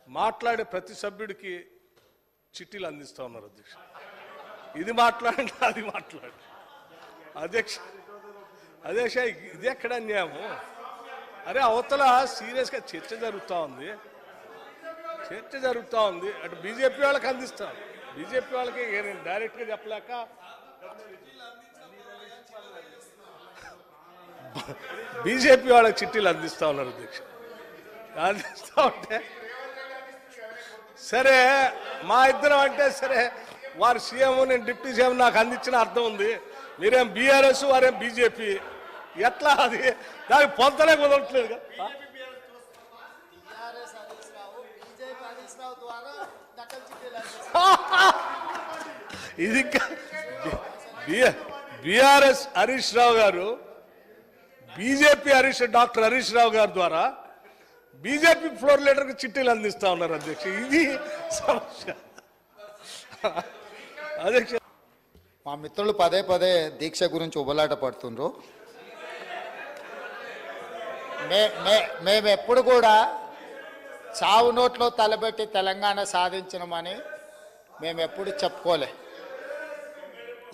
మాట్లాడే ప్రతి సభ్యుడికి చిట్టీలు అందిస్తా ఉన్నారు అధ్యక్ష. ఇది మాట్లాడండి, అది మాట్లాడండి అధ్యక్ష. అధ్యక్ష ఇది ఎక్కడ అన్యాయము? అరే అవతల సీరియస్గా చర్చ జరుగుతూ ఉంది, అటు బీజేపీ వాళ్ళకి అందిస్తాం, బీజేపీ వాళ్ళకి డైరెక్ట్గా చెప్పలేక బీజేపీ వాళ్ళకి చిట్టీలు అందిస్తా ఉన్నారు అధ్యక్ష. అందిస్తా ఉంటే సరే మా ఇద్దరం అంటే సరే, వారు సీఎం నేను డిప్యూటీ సీఎం, నాకు అందించిన అర్థం ఉంది. మీరేం బీఆర్ఎస్ వారేం బీజేపీ, ఎట్లా అది దానికి పొంతనే కుదరట్లేదు. ఇది బీఆర్ఎస్ హరీష్ రావు గారు, బీజేపీ డాక్టర్ హరీష్ రావు గారి ద్వారా బీజేపీ ఫ్లోర్ లీడర్కి చిట్టీలు అందిస్తా ఉన్నారు అధ్యక్ష. ఇది సమస్య అధ్యక్ష. మా మిత్రులు పదే పదే దీక్ష గురించి ఉబలాట పడుతుండ్రు. మేము ఎప్పుడు కూడా చావు నోట్లో తలబెట్టి తెలంగాణ సాధించినమని మేము ఎప్పుడు చెప్పుకోలే.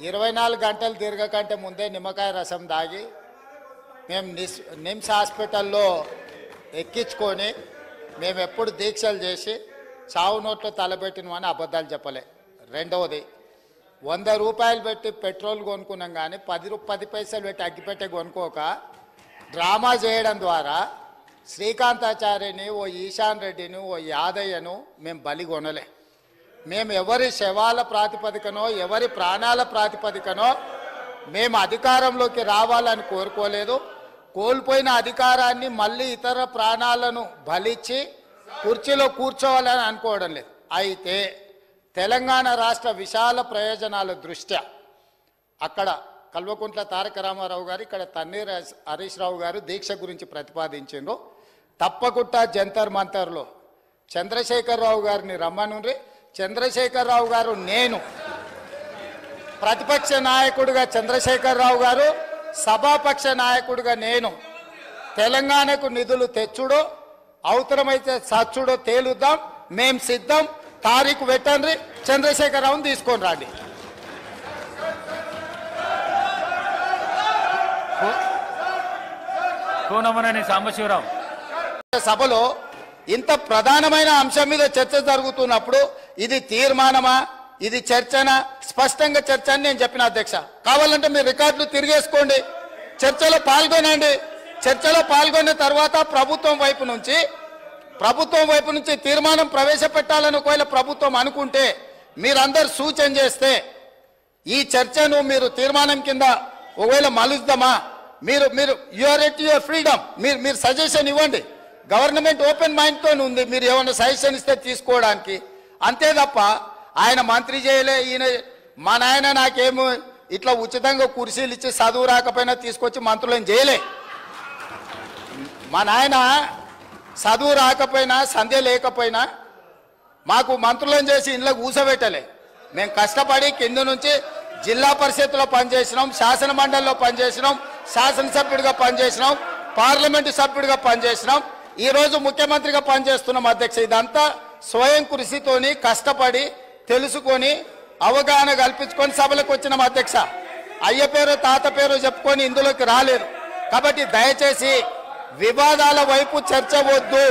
24 గంటలు తిరగకంటే ముందే నిమ్మకాయ రసం దాగి మేము నిమ్స్ హాస్పిటల్లో ఎక్కించుకొని మేము ఎప్పుడు దీక్షలు చేసి చావు నోట్లో తలబెట్టినమని అబద్ధాలు చెప్పలే. రెండవది, 100 రూపాయలు పెట్టి పెట్రోల్ కొనుక్కున్నాం కానీ 10 పైసలు పెట్టి అగ్గిపెట్టే కొనుక్కోక డ్రామా చేయడం ద్వారా శ్రీకాంతాచార్యని, ఓ ఈశాన్ రెడ్డిని, ఓ యాదయ్యను మేము బలి కొనలే. మేము ఎవరి శవాల ప్రాతిపదికనో ఎవరి ప్రాణాల ప్రాతిపదికనో మేము అధికారంలోకి రావాలని కోరుకోలేదు. కోల్పోయిన అధికారాన్ని మళ్ళీ ఇతర ప్రాణాలను బలిచ్చి కుర్చీలో కూర్చోవాలని అనుకోవడం లేదు. అయితే తెలంగాణ రాష్ట్ర విశాల ప్రయోజనాల దృష్ట్యా అక్కడ కల్వకుంట్ల తారక రామారావు గారు, ఇక్కడ తన్నీర్ హరీష్ రావు గారు దీక్ష గురించి ప్రతిపాదించారు. తప్పకుండా జంతర్ మంతర్లో చంద్రశేఖరరావు గారిని రమ్మనుండ్రి. చంద్రశేఖరరావు గారు, నేను ప్రతిపక్ష నాయకుడిగా చంద్రశేఖరరావు గారు, సభాపక్ష నాయకుడిగా నేను తెలంగాణకు నిధులు తెచ్చుడో అవసరమైతే సచ్చుడో తేలుద్దాం. మేం సిద్ధం. తారీఖు పెట్టండి, చంద్రశేఖరరావుని తీసుకొని రండి. సాంబశివరావు సభలో ఇంత ప్రధానమైన అంశం మీద చర్చ జరుగుతున్నప్పుడు ఇది తీర్మానమా, ఇది చర్చనా? స్పష్టంగా చర్చ అని నేను చెప్పిన అధ్యక్ష. కావాలంటే మీరు రికార్డులు తిరిగేసుకోండి, చర్చలో పాల్గొనండి. చర్చలో పాల్గొన్న తర్వాత ప్రభుత్వం వైపు నుంచి తీర్మానం ప్రవేశపెట్టాలని ఒకవేళ ప్రభుత్వం అనుకుంటే మీరందరూ సూచన చేస్తే ఈ చర్చను మీరు తీర్మానం కింద ఒకవేళ మలుద్దామా, మీరు యూఆర్ ఎట్ యువర్ ఫ్రీడమ్, మీరు సజెషన్ ఇవ్వండి. గవర్నమెంట్ ఓపెన్ మైండ్తో ఉంది, మీరు ఏమైనా సజెషన్ ఇస్తే తీసుకోవడానికి. అంతే తప్ప ఆయన మంత్రి చేయలే, ఈయన మా నాయన నాకేమో ఇట్లా ఉచితంగా కుర్చీలు ఇచ్చి చదువు రాకపోయినా తీసుకొచ్చి మంత్రులను చేయలే. మా నాయన చదువు రాకపోయినా సంధ్య లేకపోయినా మాకు మంత్రులను చేసి ఇంట్లో కూర్చోబెట్టలే. మేము కష్టపడి కింద నుంచి జిల్లా పరిషత్లో పనిచేసినాం, శాసన మండలిలో పనిచేసినాం, శాసనసభ్యుడిగా పనిచేసినాం, పార్లమెంటు సభ్యుడిగా పనిచేసినాం, ఈరోజు ముఖ్యమంత్రిగా పనిచేస్తున్నాం అధ్యక్ష. ఇదంతా స్వయం కృషితోని కష్టపడి తెలుసుకొని అవగాహన కల్పించుకొని సభలకు వచ్చినాం అధ్యక్ష. అయ్య పేరు తాత పేరు చెప్పుకొని ఇందులోకి రాలేదు. కాబట్టి దయచేసి వివాదాల వైపు చర్చ వద్దు.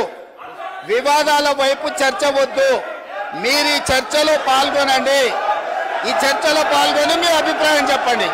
మీరు ఈ చర్చలో పాల్గొనండి. ఈ చర్చలో పాల్గొని మీ అభిప్రాయం చెప్పండి.